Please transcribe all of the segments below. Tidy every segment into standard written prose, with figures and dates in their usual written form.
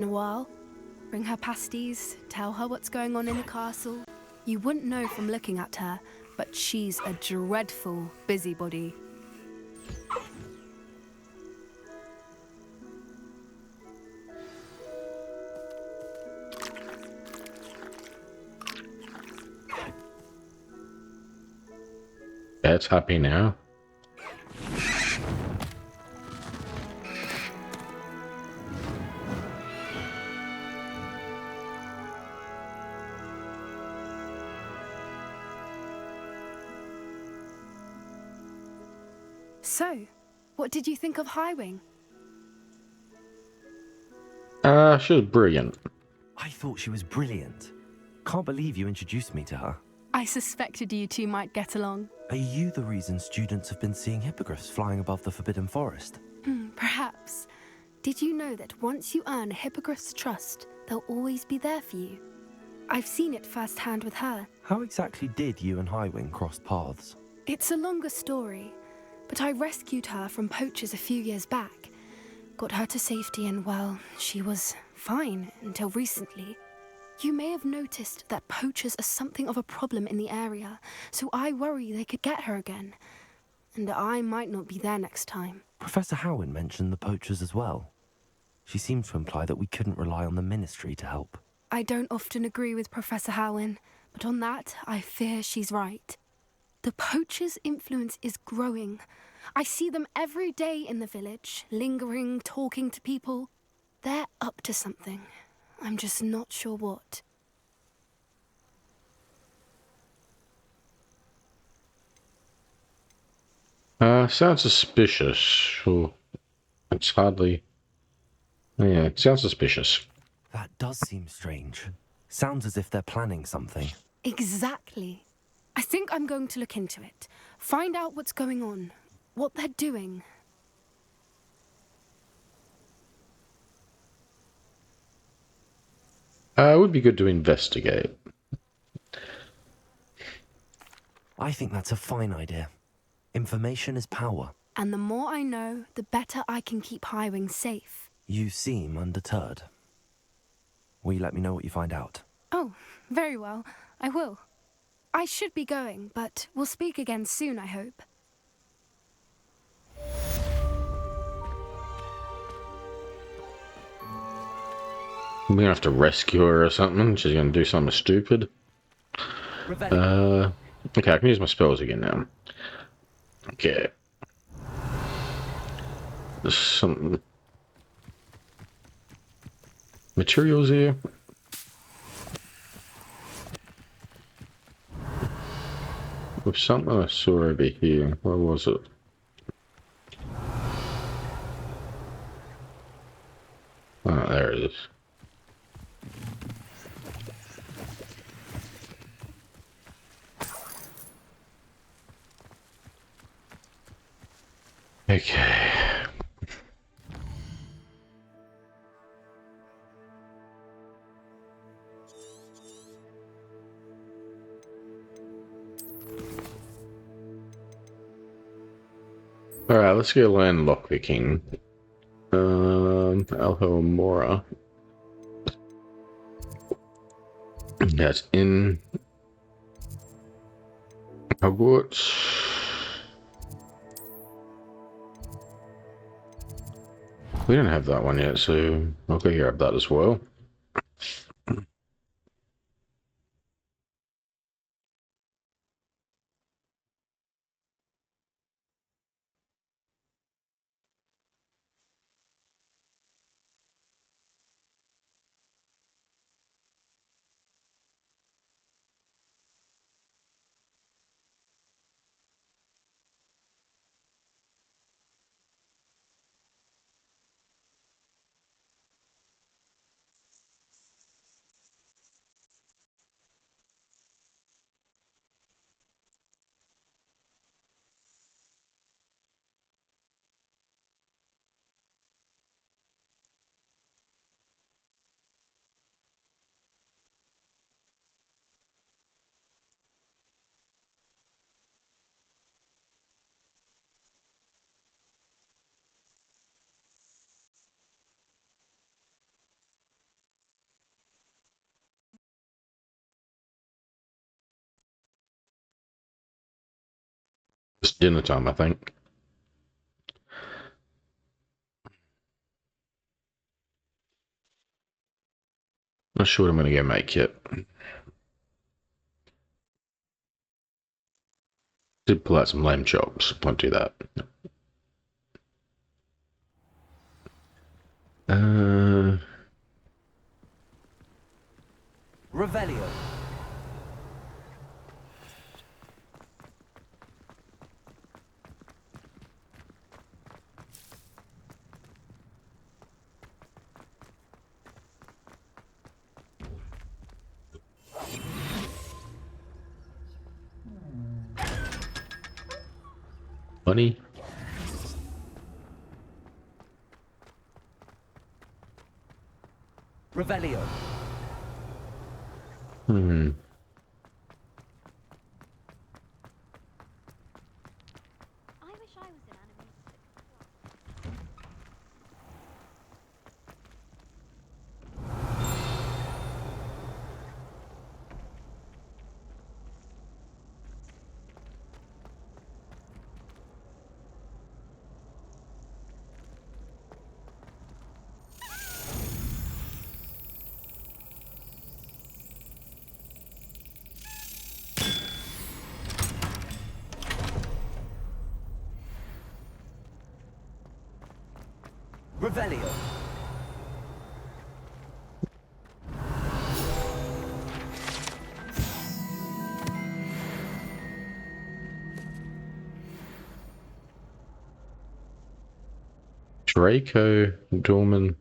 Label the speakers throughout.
Speaker 1: in a while. Bring her pasties, tell her what's going on in the castle. You wouldn't know from looking at her, but she's a dreadful busybody.
Speaker 2: That's happy now.
Speaker 1: So, what did you think of Highwing?
Speaker 2: She was brilliant.
Speaker 3: I thought she was brilliant. Can't believe you introduced me to her.
Speaker 1: I suspected you two might get along.
Speaker 3: Are you the reason students have been seeing hippogriffs flying above the Forbidden Forest?
Speaker 1: Perhaps. Did you know that once you earn a hippogriff's trust, they'll always be there for you? I've seen it firsthand with her.
Speaker 3: How exactly did you and Highwing cross paths?
Speaker 1: It's a longer story, but I rescued her from poachers a few years back. Got her to safety and, well, she was fine until recently. You may have noticed that poachers are something of a problem in the area, so I worry they could get her again. And I might not be there next time.
Speaker 3: Professor Howin mentioned the poachers as well. She seemed to imply that we couldn't rely on the Ministry to help.
Speaker 1: I don't often agree with Professor Howin, but on that, I fear she's right. The poachers' influence is growing. I see them every day in the village, lingering, talking to people. They're up to something. I'm just not sure what.
Speaker 2: Sounds suspicious. Oh, it's hardly... Yeah, it sounds suspicious.
Speaker 3: That does seem strange. Sounds as if they're planning something.
Speaker 1: Exactly. I think I'm going to look into it. Find out what's going on. What they're doing.
Speaker 2: It would be good to investigate.
Speaker 3: I think that's a fine idea. Information is power.
Speaker 1: And the more I know, the better I can keep Highwing safe.
Speaker 3: You seem undeterred. Will you let me know what you find out?
Speaker 1: Oh, very well. I will. I should be going, but we'll speak again soon, I hope.
Speaker 2: We're gonna have to rescue her or something. She's gonna do something stupid. Okay, I can use my spells again now. Okay. There's some materials here. With something I saw over here. Where was it? Oh, there it is. Okay. Alright, let's go land lockpicking. Alho Mora. That's in Hogwarts. We don't have that one yet, so I'll go grab that as well. Dinner time, I think. Not sure what I'm gonna go make yet. Did pull out some lamb chops. Won't do that.
Speaker 3: Revelio.
Speaker 2: Money.
Speaker 3: Revelio.
Speaker 2: Hmm.
Speaker 4: I wish I was an animated.
Speaker 3: Revelio.
Speaker 2: Draco Dorman.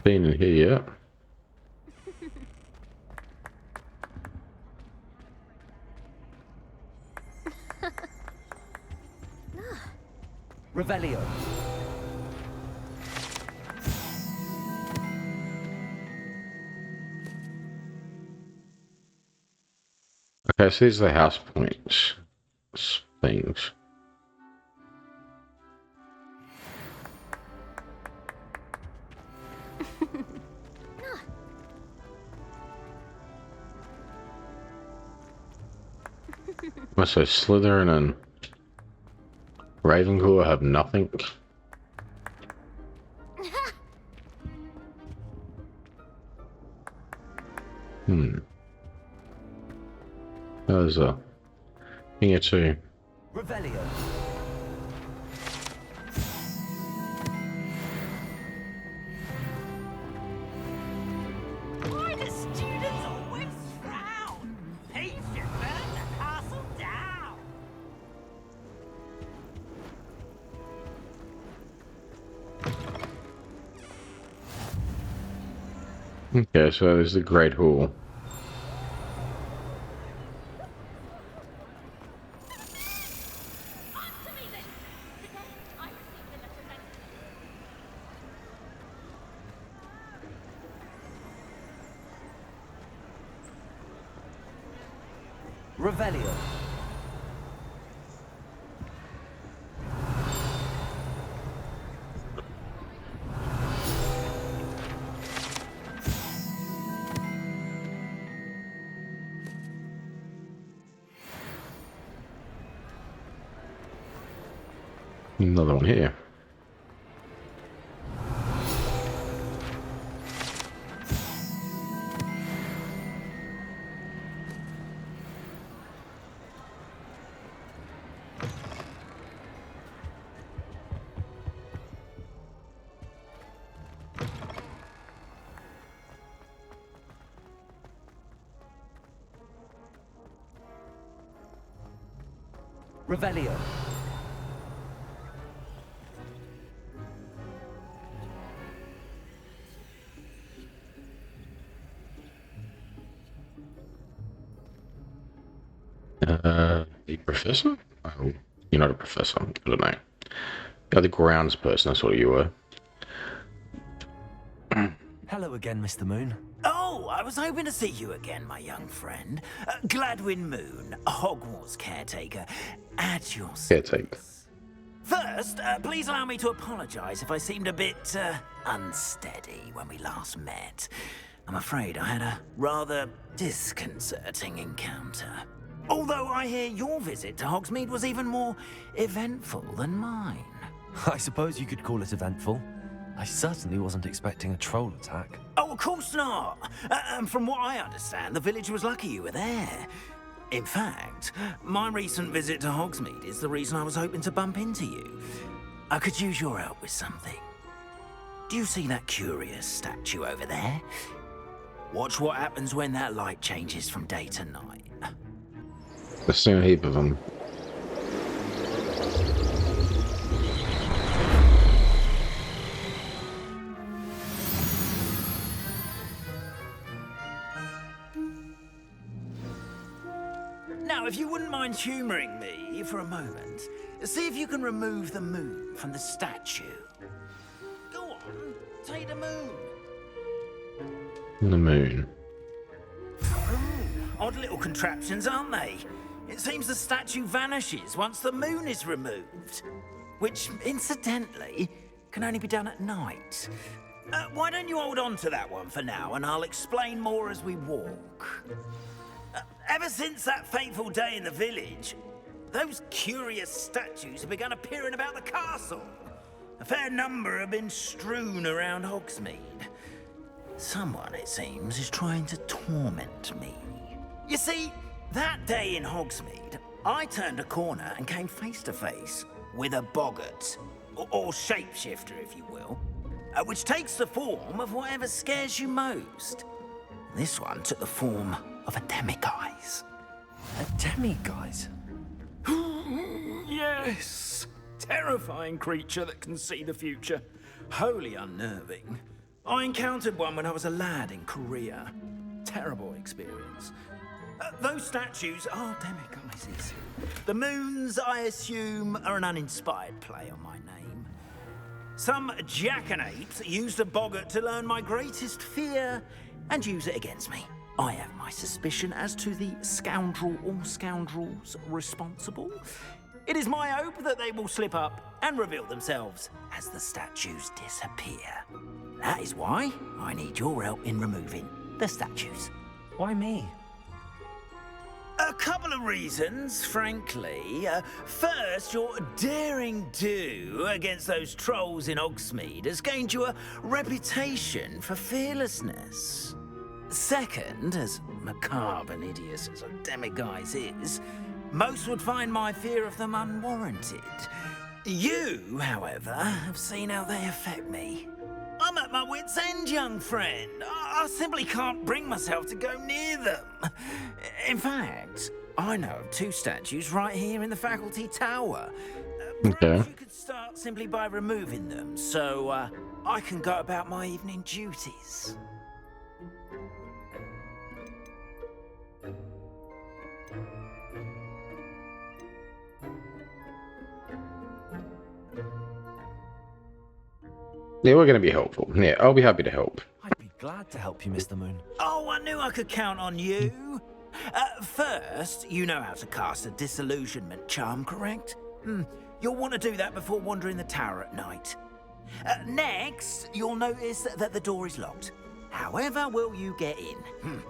Speaker 2: Been in here yet?
Speaker 3: Revelio.
Speaker 2: Okay, so these are the house points. Things. Must say Slytherin and Ravenclaw have nothing. There's a thing here too.
Speaker 3: Revelio.
Speaker 5: Why do students always frown? He should burn the castle down.
Speaker 2: Okay, so there's the Great Hall.
Speaker 4: Answer me then! Today, I received a letter that...
Speaker 3: Revelio.
Speaker 2: Another one here.
Speaker 3: Revelio.
Speaker 2: The professor? Oh, you're not a professor. I don't know. You're the grounds person, that's what you were.
Speaker 3: Hello again, Mr. Moon.
Speaker 5: Oh, Oh, I was hoping to see you again, my young friend. Gladwin Moon, Hogwarts caretaker, at your
Speaker 2: Caretaker.
Speaker 5: service. First, please allow me to apologise if I seemed a bit unsteady when we last met. I'm afraid I had a rather disconcerting encounter. Although I hear your visit to Hogsmeade was even more eventful than mine.
Speaker 3: I suppose you could call it eventful. I certainly wasn't expecting a troll attack.
Speaker 5: Oh, of course not. From what I understand, the village was lucky you were there. In fact, my recent visit to Hogsmeade is the reason I was hoping to bump into you. I could use your help with something. Do you see that curious statue over there? Watch what happens when that light changes from day to night.
Speaker 2: There's still a heap of them.
Speaker 5: Now, if you wouldn't mind humouring me for a moment, see if you can remove the moon from the statue. Go on, take the moon.
Speaker 2: The moon.
Speaker 5: Odd little contraptions, aren't they? It seems the statue vanishes once the moon is removed. Which, incidentally, can only be done at night. Why don't you hold on to that one for now, and I'll explain more as we walk. Ever since that fateful day in the village, those curious statues have begun appearing about the castle. A fair number have been strewn around Hogsmeade. Someone, it seems, is trying to torment me. You see, that day in Hogsmeade, I turned a corner and came face to face with a boggart, or shapeshifter, if you will, which takes the form of whatever scares you most. This one took the form of a demiguise.
Speaker 3: A demiguise?
Speaker 5: Yes! Terrifying creature that can see the future. Wholly unnerving. I encountered one when I was a lad in Korea. Terrible experience. Those statues are demiguises. The moons, I assume, are an uninspired play on my name. Some jackanapes used a boggart to learn my greatest fear and use it against me. I have my suspicion as to the scoundrel or scoundrels responsible. It is my hope that they will slip up and reveal themselves as the statues disappear. That is why I need your help in removing the statues.
Speaker 3: Why me?
Speaker 5: A couple of reasons, frankly. First, your daring do against those trolls in Hogsmeade has gained you a reputation for fearlessness. Second, as macabre and hideous as a demiguise is, most would find my fear of them unwarranted. You, however, have seen how they affect me. I'm at my wit's end, young friend. I simply can't bring myself to go near them. In fact, I know of two statues right here in the faculty tower. Perhaps you could start simply by removing them, so I can go about my evening duties.
Speaker 2: Yeah, we're going to be helpful. Yeah, I'll be happy to help.
Speaker 3: I'd be glad to help you, Mr. Moon.
Speaker 5: Oh, I knew I could count on you. First, you know how to cast a disillusionment charm, correct? You'll want to do that before wandering the tower at night. Next, you'll notice that the door is locked. However will you get in?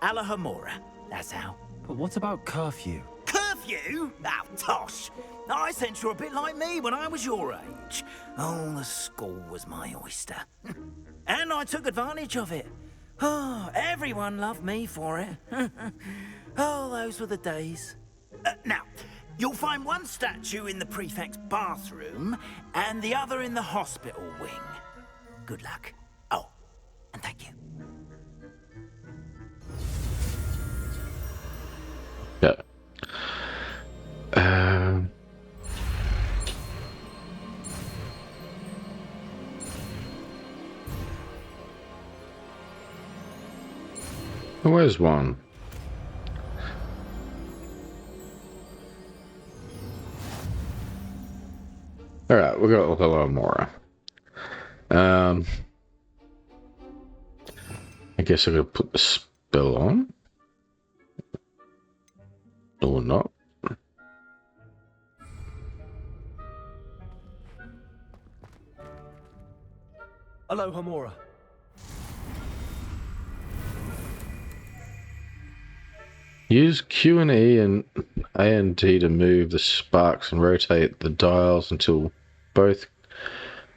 Speaker 5: Alahomora, that's how.
Speaker 3: But what about curfew?
Speaker 5: Curfew? Oh, tosh. I sense you're a bit like me when I was your age. Oh, the school was my oyster. And I took advantage of it. Oh, everyone loved me for it. Oh, those were the days. Now, you'll find one statue in the prefect's bathroom and the other in the hospital wing. Good luck. Oh, and thank you.
Speaker 2: Yeah. Where's one? All right, we'll go with a little more. I guess I could put the spell on. Or not.
Speaker 3: Hello, Hamura.
Speaker 2: Use Q and E and A and D to move the sparks and rotate the dials until both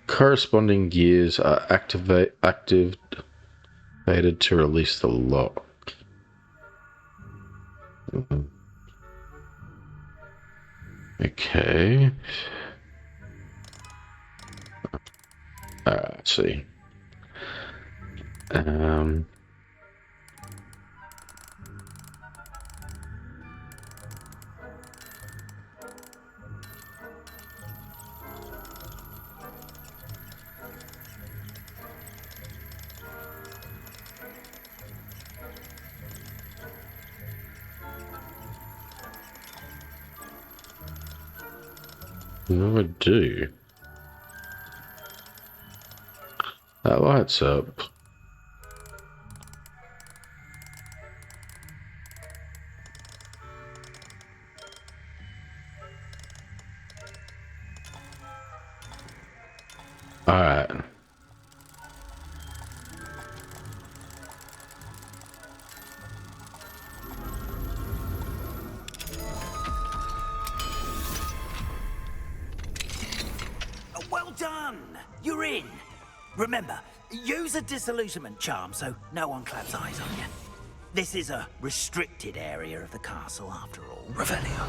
Speaker 2: corresponding gears are activated to release the lock. Okay. Let's see. What do I do? That lights up. Alright.
Speaker 5: Well done! You're in. Remember, use a disillusionment charm so no one claps eyes on you. This is a restricted area of the castle, after all. Revelio.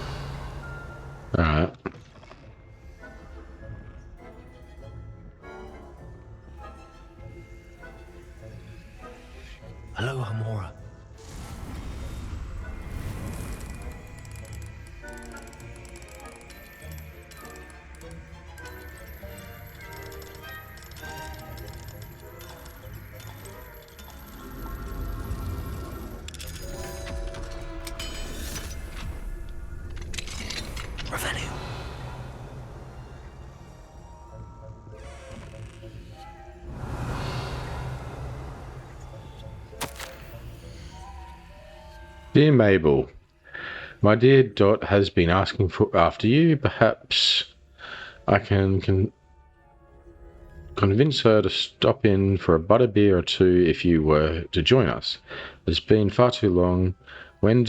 Speaker 2: Alright.
Speaker 3: Hello, Hamura.
Speaker 5: Revelio.
Speaker 2: Dear Mabel, my dear Dot has been asking after you. Perhaps I can convince her to stop in for a butterbeer or two if you were to join us. It's been far too long. When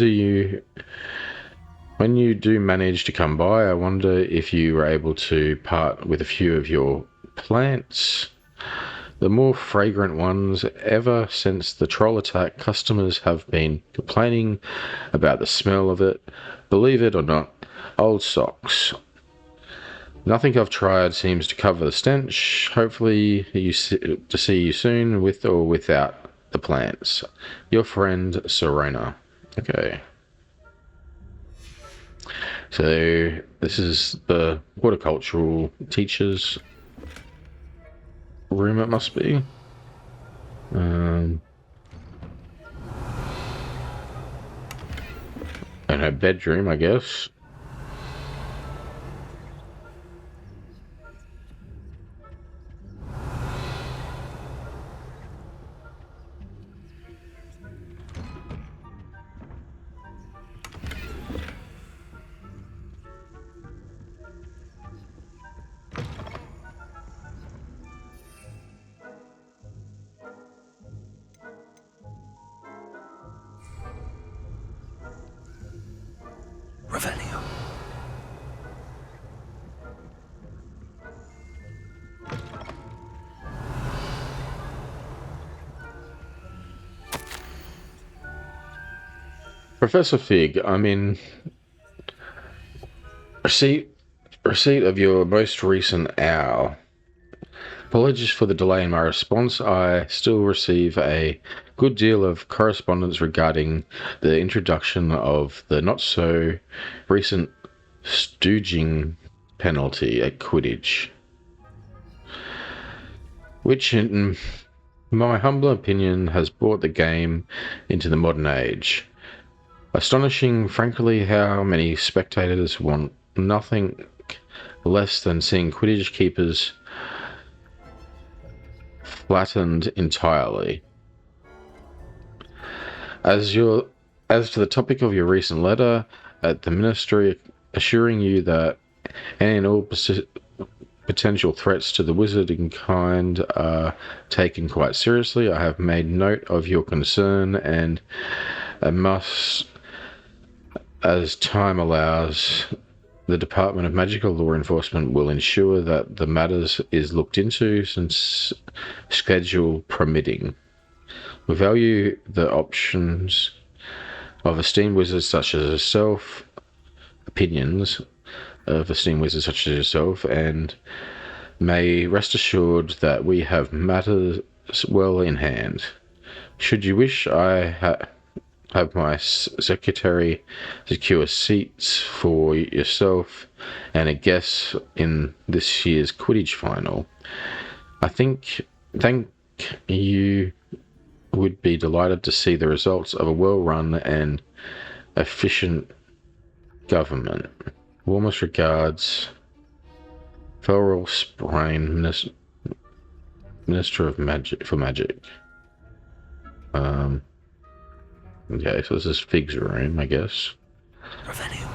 Speaker 2: you do manage to come by, I wonder if you were able to part with a few of your plants. The more fragrant ones. Ever since the troll attack, customers have been complaining about the smell of it. Believe it or not, old socks. Nothing I've tried seems to cover the stench. Hopefully to see you soon, with or without the plants. Your friend, Serena. Okay. So this is the horticultural teacher's room, it must be. And her bedroom, I guess.
Speaker 5: Revelio.
Speaker 2: Professor Fig, I'm in receipt of your most recent owl. Apologies for the delay in my response. I still receive a good deal of correspondence regarding the introduction of the not-so-recent stooging penalty at Quidditch, which, in my humble opinion, has brought the game into the modern age. Astonishing, frankly, how many spectators want nothing less than seeing Quidditch keepers flattened entirely. As to the topic of your recent letter at the ministry, assuring you that any and all potential threats to the wizarding kind are taken quite seriously, I have made note of your concern and must, as time allows, the Department of Magical Law Enforcement will ensure that the matters is looked into since schedule permitting. We value the options of esteemed wizards such as yourself, opinions of esteemed wizards such as yourself, and may rest assured that we have matters well in hand. Should you wish, I have my secretary secure seats for yourself and a guest in this year's Quidditch final. I think you would be delighted to see the results of a well-run and efficient government. Warmest regards, Farrell Sprain, Minister of Magic for Magic. Okay, so this is Fig's room, I guess.
Speaker 3: Revelio.